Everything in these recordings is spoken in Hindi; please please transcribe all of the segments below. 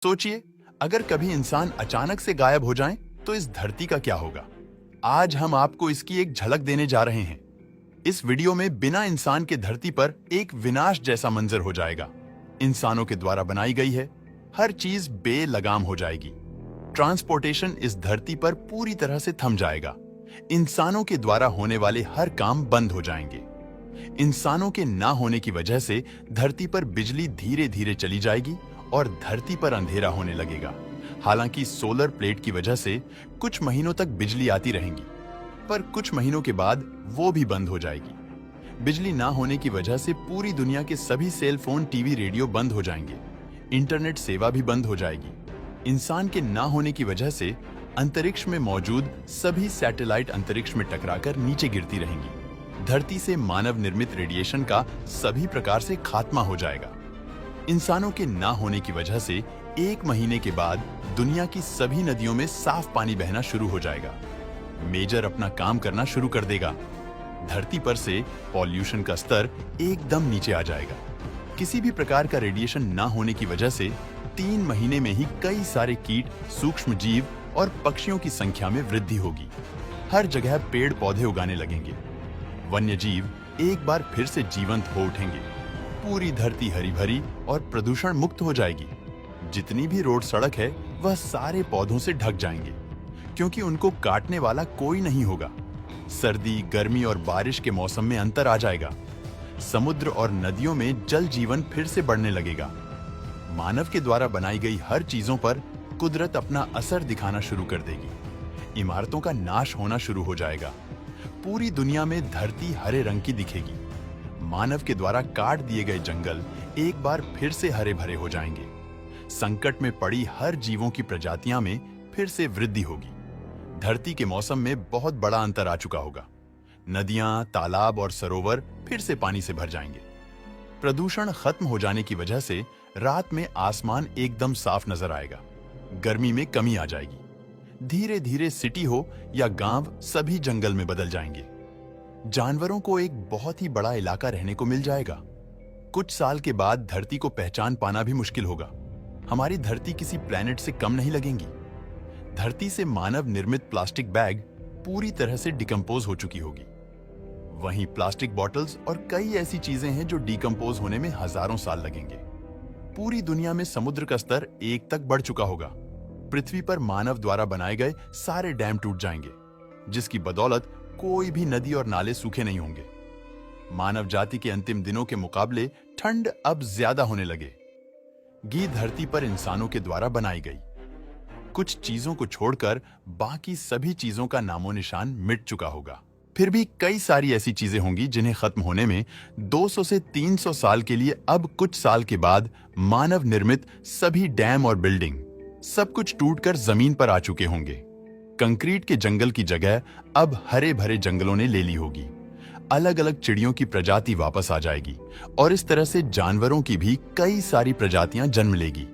सोचिए, अगर कभी इंसान अचानक से गायब हो जाएं, तो इस धरती का क्या होगा। आज हम आपको इसकी एक झलक देने जा रहे हैं। इस वीडियो में बिना इंसान के धरती पर एक विनाश जैसा मंजर हो जाएगा। इंसानों के द्वारा बनाई गई है, हर चीज बेलगाम हो जाएगी। ट्रांसपोर्टेशन इस धरती पर पूरी तरह से थम जाएगा। इंसानों के द्वारा होने वाले हर काम बंद हो जाएंगे। इंसानों के ना होने की वजह से धरती पर बिजली धीरे धीरे चली जाएगी और धरती पर अंधेरा होने लगेगा। हालांकि सोलर प्लेट की वजह से कुछ महीनों तक बिजली आती रहेंगी, पर कुछ महीनों के बाद वो भी बंद हो जाएगी। बिजली ना होने की वजह से पूरी दुनिया के सभी सेल फोन, टीवी, रेडियो बंद हो जाएंगे। इंटरनेट सेवा भी बंद हो जाएगी। इंसान के ना होने की वजह से अंतरिक्ष में मौजूद सभी सैटेलाइट अंतरिक्ष में टकराकर नीचे गिरती रहेंगी। धरती से मानव निर्मित रेडिएशन का सभी प्रकार से खात्मा हो जाएगा। इंसानों के ना होने की वजह से 1 महीने के बाद दुनिया की सभी नदियों में साफ पानी बहना शुरू हो जाएगा। मेजर अपना काम करना शुरू कर देगा। धरती पर से पॉल्यूशन का स्तर एकदम नीचे आ जाएगा। किसी भी प्रकार का रेडिएशन ना होने की वजह से 3 महीने में ही कई सारे कीट, सूक्ष्म जीव और पक्षियों की संख्या में वृद्धि होगी। हर जगह पेड़ पौधे उगाने लगेंगे। वन्य जीव एक बार फिर से जीवंत हो उठेंगे। पूरी धरती हरी भरी और प्रदूषण मुक्त हो जाएगी। जितनी भी रोड सड़क है वह सारे पौधों से ढक जाएंगे, क्योंकि उनको काटने वाला कोई नहीं होगा। सर्दी, गर्मी और बारिश के मौसम में अंतर आ जाएगा। समुद्र और नदियों में जल जीवन फिर से बढ़ने लगेगा। मानव के द्वारा बनाई गई हर चीजों पर कुदरत अपना असर दिखाना शुरू कर देगी। इमारतों का नाश होना शुरू हो जाएगा। पूरी दुनिया में धरती हरे रंग की दिखेगी। मानव के द्वारा काट दिए गए जंगल एक बार फिर से हरे भरे हो जाएंगे। संकट में पड़ी हर जीवों की प्रजातियां में फिर से वृद्धि होगी। धरती के मौसम में बहुत बड़ा अंतर आ चुका होगा। नदियां, तालाब और सरोवर फिर से पानी से भर जाएंगे। प्रदूषण खत्म हो जाने की वजह से रात में आसमान एकदम साफ नजर आएगा। गर्मी में कमी आ जाएगी। धीरे धीरे सिटी हो या गांव, सभी जंगल में बदल जाएंगे। जानवरों को एक बहुत ही बड़ा इलाका रहने को मिल जाएगा। कुछ साल के बाद धरती को पहचान पाना भी मुश्किल होगा। हमारी धरती किसी प्लेनेट से कम नहीं लगेंगी। धरती से मानव निर्मित प्लास्टिक बैग पूरी तरह से डिकम्पोज हो चुकी होगी। वहीं प्लास्टिक बॉटल्स और कई ऐसी चीजें हैं जो डिकम्पोज होने में हजारों साल लगेंगे। पूरी दुनिया में समुद्र का स्तर 1 तक बढ़ चुका होगा। पृथ्वी पर मानव द्वारा बनाए गए सारे डैम टूट जाएंगे, जिसकी बदौलत कोई भी नदी और नाले सूखे नहीं होंगे। मानव जाति के अंतिम दिनों के मुकाबले ठंड अब ज्यादा होने लगेगी। धरती पर इंसानों के द्वारा बनाई गई कुछ चीजों को छोड़कर बाकी सभी चीजों का नामो निशान मिट चुका होगा। फिर भी कई सारी ऐसी चीजें होंगी जिन्हें खत्म होने में 200 से 300 साल के लिए, अब कुछ साल के बाद मानव निर्मित सभी डैम और बिल्डिंग सब कुछ टूटकर जमीन पर आ चुके होंगे। कंक्रीट के जंगल की जगह अब हरे भरे जंगलों ने ले ली होगी। अलग अलग चिड़ियों की प्रजाति वापस आ जाएगी और इस तरह से जानवरों की भी कई सारी प्रजातियां जन्म लेगी।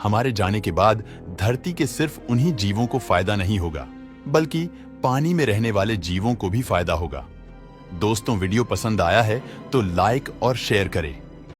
हमारे जाने के बाद धरती के सिर्फ उन्हीं जीवों को फायदा नहीं होगा, बल्कि पानी में रहने वाले जीवों को भी फायदा होगा। दोस्तों, वीडियो पसंद आया है तो लाइक और शेयर करें।